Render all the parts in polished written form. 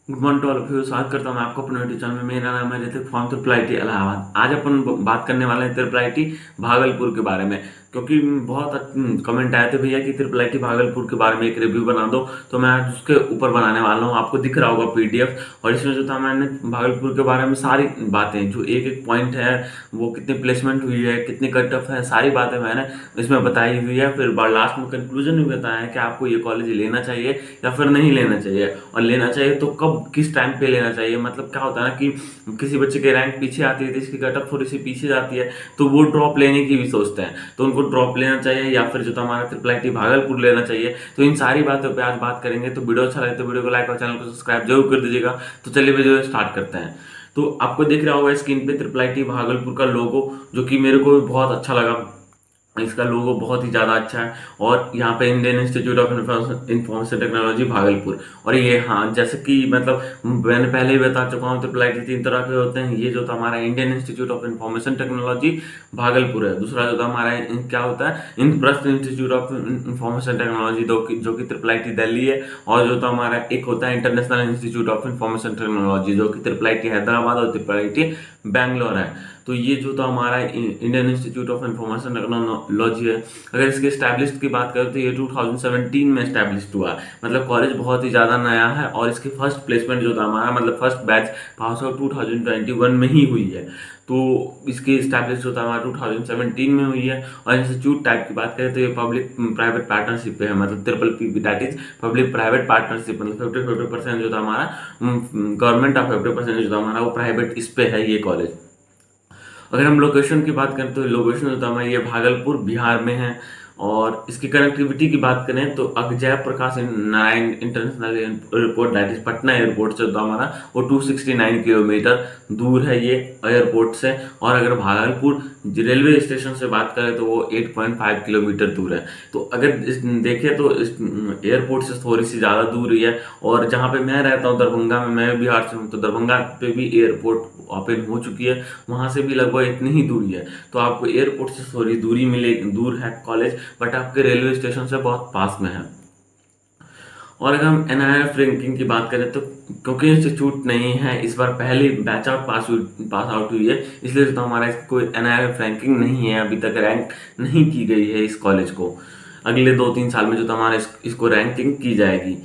Good morning to all of you. स्वागत करता हूँ मैं आपको अपने यूट्यूब चैनल में। मेरा नाम है Hrithik from triple IT Allahabad. आज अपन बात करने वाले हैं ट्रिपल आईटी भागलपुर के बारे में, क्योंकि बहुत कमेंट आए थे भैया कि ट्रिपल आईटी भागलपुर के बारे में एक रिव्यू बना दो। तो मैं आज उसके ऊपर बनाने वाला हूँ। आपको दिख रहा होगा पीडीएफ, और इसमें जो था मैंने भागलपुर के बारे में सारी बातें, जो एक एक पॉइंट है, वो कितनी प्लेसमेंट हुई है, कितनी कट ऑफ है, सारी बातें मैंने इसमें बताई हुई है। फिर लास्ट में कंक्लूजन भी बताया है कि आपको ये कॉलेज लेना चाहिए या फिर नहीं लेना चाहिए, और लेना चाहिए तो कब किस टाइम पे लेना चाहिए। मतलब क्या होता है ना कि किसी बच्चे के रैंक पीछे आती है तो इसकी कट ऑफ थोड़ी सी पीछे जाती है, तो वो ड्रॉप लेने की भी सोचते हैं, तो उनको ड्रॉप लेना चाहिए या फिर जो था हमारा ट्रिपल आईटी भागलपुर लेना चाहिए। तो इन सारी बातों पे आज बात करेंगे। तो वीडियो अच्छा लगे तो वीडियो को लाइक और चैनल को सब्सक्राइब जरूर कर दीजिएगा। तो चलिए वीडियो स्टार्ट करते हैं। तो आपको दिख रहा होगा स्क्रीन पे ट्रिपल आईटी भागलपुर का लोगो, जो कि मेरे को बहुत अच्छा लगा। इसका लोगो बहुत ही ज़्यादा अच्छा है, और यहाँ पे Indian institute of information technology Bhagalpur. और ये हाँ, जैसे कि मतलब मैंने पहले ही बता चुका हूँ, ट्रिपल आईटी तीन तरह के होते हैं। ये जो था हमारा Indian institute of information technology Bhagalpur है। दूसरा जो था हमारा क्या होता है, Indraprastha institute of information technology, जो कि ट्रिपल आईटी दिल्ली है। और जो था हमारा एक होता है international institute of information technology, जो कि ट्रिपल आईटी हैदराबाद और ट्रिपल आईटी बैंगलोर है। तो ये जो था हमारा Indian institute of information technology है। अगर इसके स्टैब्लिश्ड की बात करें तो ये 2017 में स्टैब्लिश्ड हुआ है। मतलब कॉलेज बहुत ही ज़्यादा नया है, और इसकी फर्स्ट प्लेसमेंट जो था हमारा, मतलब फर्स्ट बैच पास आउट 2021 में ही हुई है। तो इसकी स्टैब्लिश जो था हमारा 2017 में हुई है। और इंस्टीट्यूट टाइप की बात करें तो ये पब्लिक प्राइवेट पार्टनरशिप पे है, मतलब triple P, that is public private partnership. मतलब 50-50% जो था हमारा गवर्नमेंट और 50% जो था हमारा वो प्राइवेट इस पे है ये कॉलेज। अगर हम लोकेशन की बात करें तो लोकेशन जो था हमारा ये भागलपुर बिहार में है। और इसकी कनेक्टिविटी की बात करें तो Jai Prakash Narayan international airport, that is Patna airport से तो हमारा वो 269 किलोमीटर दूर है ये एयरपोर्ट से। और अगर भागलपुर रेलवे स्टेशन से बात करें तो वो 8.5 किलोमीटर दूर है। तो अगर देखें तो एयरपोर्ट से थोड़ी सी ज़्यादा दूर ही है। और जहाँ पे मैं रहता हूँ दरभंगा में, मैं बिहार से हूँ, तो दरभंगा पे भी एयरपोर्ट ओपन हो चुकी है, वहाँ से भी लगभग इतनी ही दूरी है। तो आपको एयरपोर्ट से थोड़ी दूरी मिले, दूर है कॉलेज, बट आपके रेलवे स्टेशन से बहुत पास में है। और अगर हम एनआईएफ रैंकिंग की बात करें तो क्योंकि इंस्टीट्यूट नहीं है, इस बार पहली बैच आउट पास आउट हुई है, इसलिए तो हमारा कोई एनआईएफ रैंकिंग नहीं है, अभी तक रैंक नहीं की गई है इस कॉलेज को। अगले 2-3 साल में जो हमारा इसको रैंकिंग की जाएगी।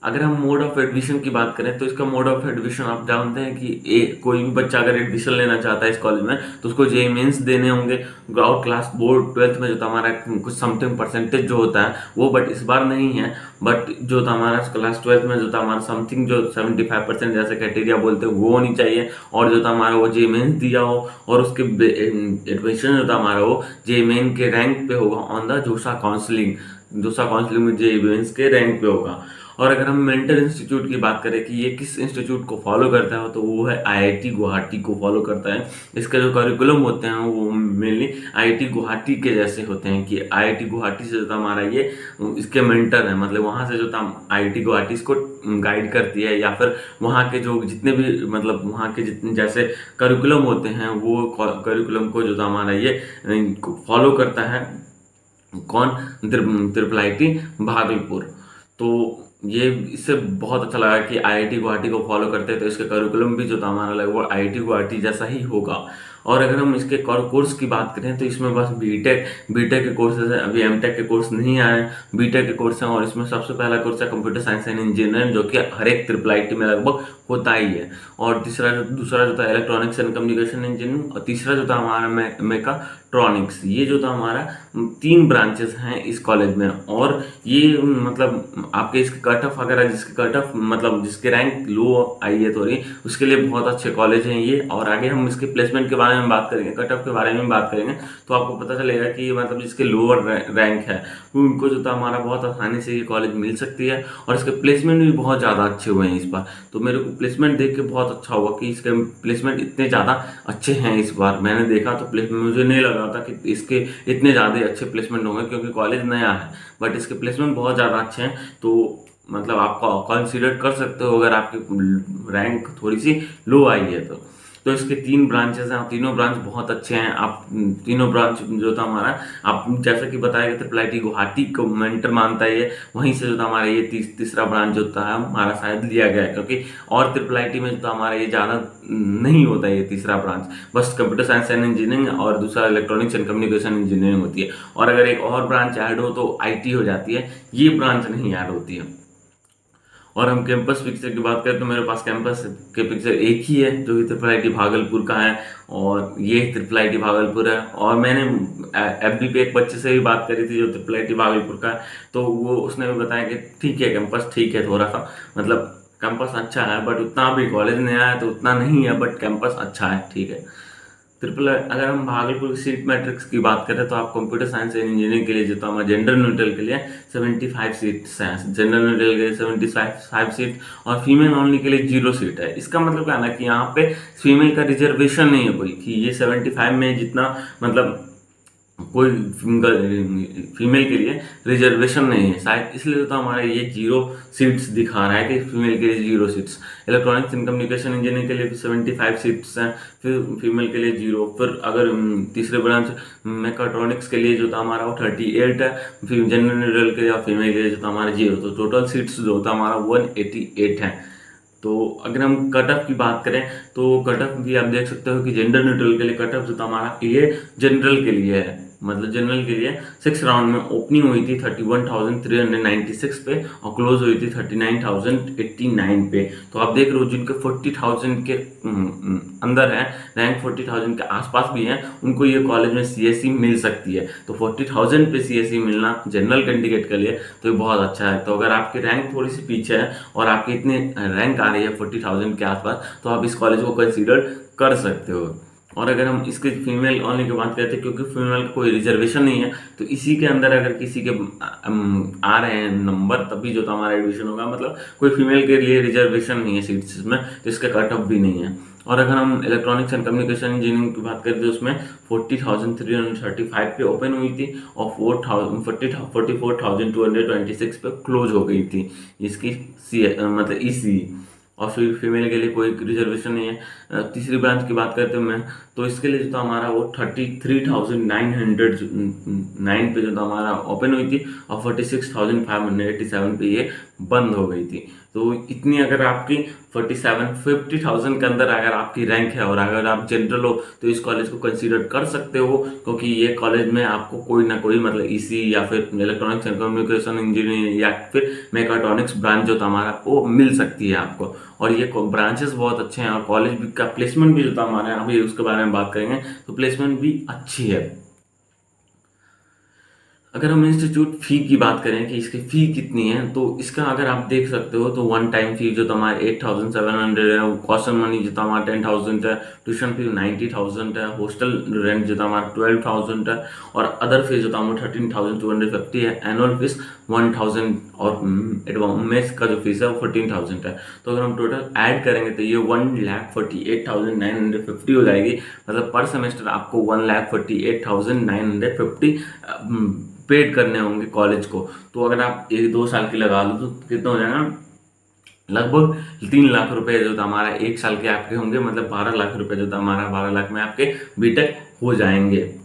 अगर हम मोड ऑफ एडमिशन की बात करें तो इसका मोड ऑफ एडमिशन आप जानते हैं कि कोई भी बच्चा अगर एडमिशन लेना चाहता है इस कॉलेज में तो उसको जेईई मेंस देने होंगे। आउट क्लास बोर्ड 12th में जो था हमारा कुछ समथिंग परसेंटेज जो होता है वो, बट इस बार नहीं है। बट जो था हमारा क्लास 12th में जो था हमारा समथिंग जो 75% जैसे क्राइटेरिया बोलते हैं वो होनी चाहिए, और जो था हमारा वो जेईई मेंस दिया हो, और उसके एडमिशन जो था हमारा वो जेईई मेन के रैंक पे होगा ऑन द जोसा काउंसलिंग। जोसा काउंसलिंग में जेईई मेंस के रैंक पे होगा। और अगर हम मेंटल इंस्टीट्यूट की बात करें कि ये किस इंस्टीट्यूट को फॉलो करता है, तो वो है आईआईटी गुवाहाटी को फॉलो करता है। इसके जो करिकुलम होते हैं वो मेनली आईआईटी गुवाहाटी के जैसे होते हैं, कि आईआईटी गुवाहाटी से जो था हमारा ये इसके मेंटर है, मतलब वहाँ से जो था आईआईटी गुवाहाटी इसको गाइड करती है, या फिर वहाँ के जो जितने भी मतलब वहाँ के जितने जैसे करिकुलम होते हैं वो करिकुलम को जो था हमारा ये फॉलो करता है। कौन? Triple IT Bhagalpur. तो ये इससे बहुत अच्छा लगा कि आईआईटी गुवाहाटी को फॉलो करते हैं, तो इसका करिकुलम भी जो था हमारा लगभग आईआईटी गुवाहाटी जैसा ही होगा। और अगर हम इसके कोर्स की बात करें तो इसमें बस बीटेक के कोर्सेज हैं, अभी एमटेक के कोर्स नहीं आए, बीटेक के कोर्स हैं। और इसमें सबसे पहला कोर्स है कंप्यूटर साइंस एंड इंजीनियरिंग, जो कि हर एक ट्रिपल आईटी में लगभग होता ही है। और दूसरा जो था इलेक्ट्रॉनिक्स एंड कम्युनिकेशन इंजीनियरिंग, और तीसरा जो था हमारा मेकाट्रॉनिक्स। ये जो था हमारा 3 ब्रांचेस हैं इस कॉलेज में। और ये मतलब आपके इसके कट ऑफ वगैरह, जिसके कट ऑफ मतलब जिसके रैंक लो आई है थोड़ी, उसके लिए बहुत अच्छे कॉलेज हैं ये। और आगे हम इसके प्लेसमेंट के बारे में बात करेंगे, कट ऑफ के बारे में बात करेंगे, तो आपको पता चलेगा कि मतलब जिसके लोअर रैंक है उनको जो था हमारा बहुत आसानी से ये कॉलेज मिल सकती है। और इसके प्लेसमेंट भी बहुत ज़्यादा अच्छे हुए हैं इस बार। तो मेरे को प्लेसमेंट देख के बहुत अच्छा हुआ कि इसके प्लेसमेंट इतने ज़्यादा अच्छे हैं इस बार। मैंने देखा तो प्लेसमेंट मुझे नहीं लगा था कि इसके इतने ज़्यादा अच्छे प्लेसमेंट होंगे, क्योंकि कॉलेज नया है, बट इसके प्लेसमेंट बहुत ज़्यादा अच्छे हैं। तो मतलब आप कंसीडर कर सकते हो अगर आपकी रैंक थोड़ी सी लो आई है तो। तो इसके 3 ब्रांचेस हैं, तीनों ब्रांच बहुत अच्छे हैं। आप तीनों ब्रांच जो था हमारा, आप जैसा कि बताया गया ट्रिपल आईटी गुवाहाटी को मेंटर मानता है ये, वहीं से जो था हमारा ये तीसरा ब्रांच जो था हमारा शायद लिया गया है, क्योंकि और ट्रिपल आईटी में जो था हमारा ये ज़्यादा नहीं होता है ये तीसरा ब्रांच, बस कंप्यूटर साइंस एंड इंजीनियरिंग और दूसरा इलेक्ट्रॉनिक्स एंड कम्युनिकेशन इंजीनियरिंग होती है। और अगर एक और ब्रांच ऐड हो तो आईटी हो जाती है, ये ब्रांच नहीं ऐड होती है। और हम कैंपस पिक्चर की बात करें तो मेरे पास कैंपस के पिक्चर एक ही है, जो कि ट्रिपल आईटी भागलपुर का है, और ये ट्रिपल आईटी भागलपुर है। और मैंने एफबी पे एक बच्चे से भी बात करी थी जो ट्रिपल आईटी भागलपुर का है, तो वो उसने भी बताया कि ठीक है कैंपस ठीक है, थोड़ा सा मतलब कैंपस अच्छा है, बट उतना भी कॉलेज नया है तो उतना नहीं है, बट कैंपस अच्छा है, ठीक है। अगर हम भागलपुर की सीट मैट्रिक्स की बात करें तो आप कंप्यूटर साइंस एंड इंजीनियरिंग के लिए जो हमारे जेंडर न्यूट्रल के लिए 75 सीट्स हैं, जेंडर न्यूट्रल के लिए 75 सीट, और फीमेल ओनली के लिए 0 सीट है। इसका मतलब क्या है ना कि यहाँ पे फीमेल का रिजर्वेशन नहीं है कोई, कि ये 75 में जितना मतलब कोई फीमेल के लिए रिजर्वेशन नहीं है शायद, इसलिए तो हमारा ये 0 सीट्स दिखा रहा है कि फीमेल के लिए 0 seats. Electronics and communication engineering के लिए भी 75 सीट्स हैं, फिर फीमेल के लिए 0। फिर अगर तीसरे ब्रांच मैकाट्रॉनिक्स के लिए जो था हमारा वो 38 है, फिर जनरल न्यूट्रल के लिए और फीमेल के लिए जो था हमारा 0, तो टोटल सीट्स जो होता हमारा 188 है। तो अगर हम कट ऑफ की बात करें तो कट ऑफ भी आप देख सकते हो कि जेंडर न्यूट्रल के लिए कट ऑफ जो था हमारा ये जनरल के लिए है, मतलब जनरल के लिए 6 राउंड में ओपनिंग हुई थी 31,396 पे और क्लोज हुई थी 39,089 पे। तो आप देख रहे हो जिनके 40,000 के अंदर है, रैंक 40,000 के आसपास भी है, उनको ये कॉलेज में सीएससी मिल सकती है। तो 40,000 पे सीएससी मिलना जनरल कैंडिडेट के लिए तो ये बहुत अच्छा है। तो अगर आपकी रैंक थोड़ी सी पीछे है और आपकी इतनी रैंक आ रही है 40,000 के आसपास, तो आप इस कॉलेज को कंसीडर कर सकते हो। और अगर हम इसके फीमेल ओनली की बात करते हैं, क्योंकि फीमेल का कोई रिजर्वेशन नहीं है, तो इसी के अंदर अगर किसी के आ रहे हैं नंबर तभी जो तो हमारा एडमिशन होगा, मतलब कोई फीमेल के लिए रिजर्वेशन नहीं है सीट्स में, तो इसका कट ऑफ भी नहीं है। और अगर हम इलेक्ट्रॉनिक्स एंड कम्युनिकेशन इंजीनियरिंग की बात करें तो उसमें 40,335 पे ओपन हुई थी और 44,226 पे क्लोज हो गई थी इसकी मतलब ईसी। और फिर फीमेल के लिए कोई रिजर्वेशन नहीं है। तीसरी ब्रांच की बात करते हैं मैं, तो इसके लिए जो था हमारा वो 33,909 पे जो था हमारा ओपन हुई थी और 46,587 पे ये बंद हो गई थी। तो इतनी अगर आपकी 50,000 के अंदर अगर आपकी रैंक है और अगर आप जनरल हो तो इस कॉलेज को कंसीडर कर सकते हो, क्योंकि ये कॉलेज में आपको कोई ना कोई मतलब ईसी या फिर इलेक्ट्रॉनिक्स एंड कम्युनिकेशन इंजीनियरिंग या फिर मैकाट्रॉनिक्स ब्रांच जो था हमारा वो मिल सकती है आपको। और ये ब्रांचेस बहुत अच्छे हैं और कॉलेज भी का प्लेसमेंट भी जो था हमारे यहाँ भी उसके बारे में बात करेंगे, तो प्लेसमेंट भी अच्छी है। अगर हम इंस्टीट्यूट फी की बात करें कि इसकी फ़ी कितनी है, तो इसका अगर आप देख सकते हो तो वन टाइम फी जो हमारे 8,700 है, कॉशन मनी जो हमारा 10,000 है, ट्यूशन फी 90,000 है, हॉस्टल रेंट जो हमारा 12,000 है, और अदर फीस जो हमारा 13,250 है, एनुअल फीस 1,000 और मेस का जो फीस है वो 14,000 है। तो अगर हम टोटल ऐड करेंगे तो ये 1,48,950 हो जाएगी, मतलब पर सेमेस्टर आपको 1,48,950 पेड करने होंगे कॉलेज को। तो अगर आप 1-2 साल की लगा लो तो कितना हो जाएगा, लगभग 3 लाख रुपए जो था हमारा 1 साल के आपके होंगे, मतलब 12 लाख रुपए जो था हमारा 12 लाख में आपके बीटेक हो जाएंगे।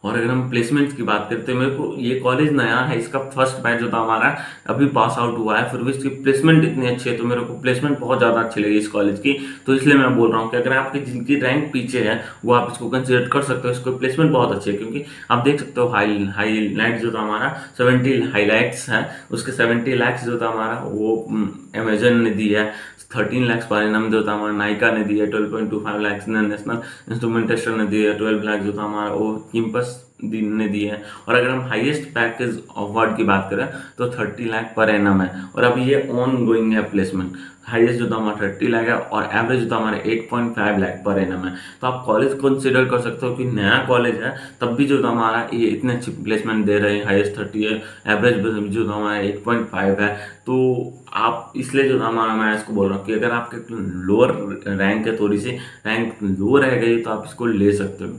और अगर हम प्लेसमेंट की बात करते हैं, मेरे को ये कॉलेज नया है, इसका फर्स्ट बैच जो था हमारा अभी पास आउट हुआ है, फिर भी इसकी प्लेसमेंट इतनी अच्छी है, तो मेरे को प्लेसमेंट बहुत ज़्यादा अच्छी लगी इस कॉलेज की। तो इसलिए मैं बोल रहा हूँ कि अगर आपकी जिनकी रैंक पीछे है वो आप इसको कंसिडर कर सकते हो, इसको प्लेसमेंट बहुत अच्छी है। क्योंकि आप देख सकते हो हाईलाइट जो था हमारा 70 हाईलाइट्स है, उसके 70 लैक्स जो था हमारा वो अमेजन ने दी है, 13 लाख पर एनम जो था हमारा नाइका ने दिया, 12.25 लाख ने नेशनल इंस्ट्रूमेंट टेस्टर ने दिया, 12 लाख जो था हमारा वो कैंपस ने दिए हैं। और अगर हम हाईएस्ट पैकेज अवार्ड की बात करें तो 30 लाख पर एनम है, और अभी ये ऑन गोइंग है प्लेसमेंट। हाईएस्ट जो था हमारा 30 लाख है और एवरेज जो था हमारा 8.5 लाख पर एनम है। तो आप कॉलेज कंसिडर कर सकते हो कि नया कॉलेज है तब भी जो था हमारा ये इतने अच्छी प्लेसमेंट दे रहे हैं, हाईएस्ट 30 है, एवरेज जो था हमारा 8.5 है। तो आप इसलिए जो था हमारा मैं इसको बोल रहा हूँ कि अगर आपके लोअर रैंक है, थोड़ी सी रैंक लो रह गई, तो आप इसको ले सकते हो।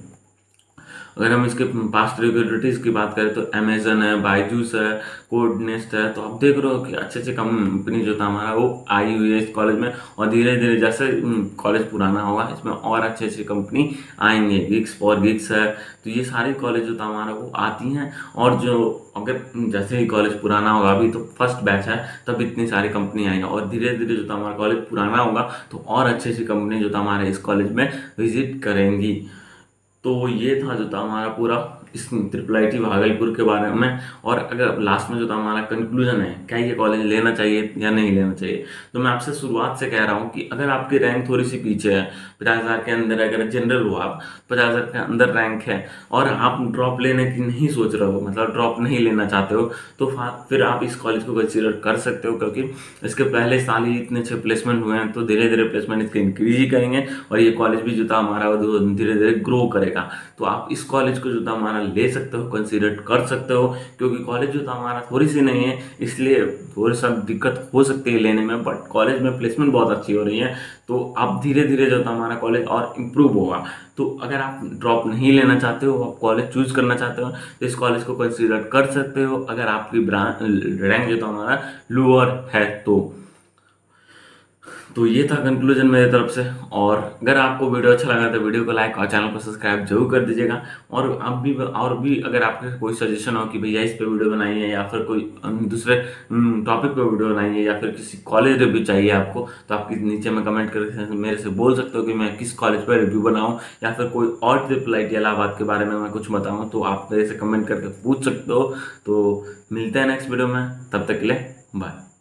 अगर हम इसके पास्ट रिक्रूटर्स की बात करें तो अमेजन है, बायजूस है, कोडनेस्ट है। तो आप देख रहे हो कि अच्छे अच्छे कंपनी जो था हमारा वो आई हुई है इस कॉलेज में, और धीरे धीरे जैसे कॉलेज पुराना होगा इसमें और अच्छे अच्छे कंपनी आएंगे। गिग्स फॉर गिग्स है, तो ये सारी कॉलेज जो था हमारा वो आती हैं। और जो अगर जैसे ही कॉलेज पुराना होगा, अभी तो फर्स्ट बैच है, तब इतनी सारी कंपनी आएंगे, और धीरे धीरे जो था हमारा कॉलेज पुराना होगा तो और अच्छी अच्छी कंपनी जो था हमारे इस कॉलेज में विजिट करेंगी। तो ये था जो था हमारा पूरा इस ट्रिपल आई टी भागलपुर के बारे में। और अगर लास्ट में जो था हमारा कंक्लूजन है, क्या ये कॉलेज लेना चाहिए या नहीं लेना चाहिए, तो मैं आपसे शुरुआत से कह रहा हूँ कि अगर आपकी रैंक थोड़ी सी पीछे है, 50,000 के अंदर, अगर जनरल हो आप, 50,000 के अंदर रैंक है, और आप ड्रॉप लेने की नहीं सोच रहे हो, मतलब ड्रॉप नहीं लेना चाहते हो, तो फिर आप इस कॉलेज को कंसिडर कर सकते हो। क्योंकि इसके पहले साल ही इतने अच्छे प्लेसमेंट हुए हैं, तो धीरे धीरे प्लेसमेंट इसके इंक्रीज ही करेंगे, और ये कॉलेज भी जो था हमारा वो धीरे धीरे ग्रो करेगा। तो आप इस कॉलेज को जो था हमारा ले सकते हो, कंसीडर कर सकते हो। क्योंकि कॉलेज जो था हमारा थोड़ी सी नहीं है, इसलिए थोड़ी सा दिक्कत हो सकती है लेने में, बट कॉलेज में प्लेसमेंट बहुत अच्छी हो रही है। तो आप धीरे धीरे जो था हमारा कॉलेज और इम्प्रूव होगा। तो अगर आप ड्रॉप नहीं लेना चाहते हो, आप कॉलेज चूज करना चाहते हो, तो इस कॉलेज को कंसीडर कर सकते हो, अगर आपकी रैंक जो था हमारा लोअर है तो ये था कंक्लूजन मेरी तरफ से। और अगर आपको वीडियो अच्छा लगा तो वीडियो को लाइक और चैनल को सब्सक्राइब जरूर कर दीजिएगा। और भी अगर आपके कोई सजेशन हो कि भैया इस पे वीडियो बनाइए, या फिर कोई दूसरे टॉपिक पे वीडियो बनाइए, या फिर किसी कॉलेज रिव्यू चाहिए आपको, तो आप नीचे में कमेंट करके मेरे से बोल सकते हो कि मैं किस कॉलेज पर रिव्यू बनाऊँ, या फिर कोई और ट्रिपल आई टी इलाहाबाद के बारे में मैं कुछ बताऊँ, तो आप मेरे से कमेंट करके पूछ सकते हो। तो मिलते हैं नेक्स्ट वीडियो में, तब तक के लिए बाय।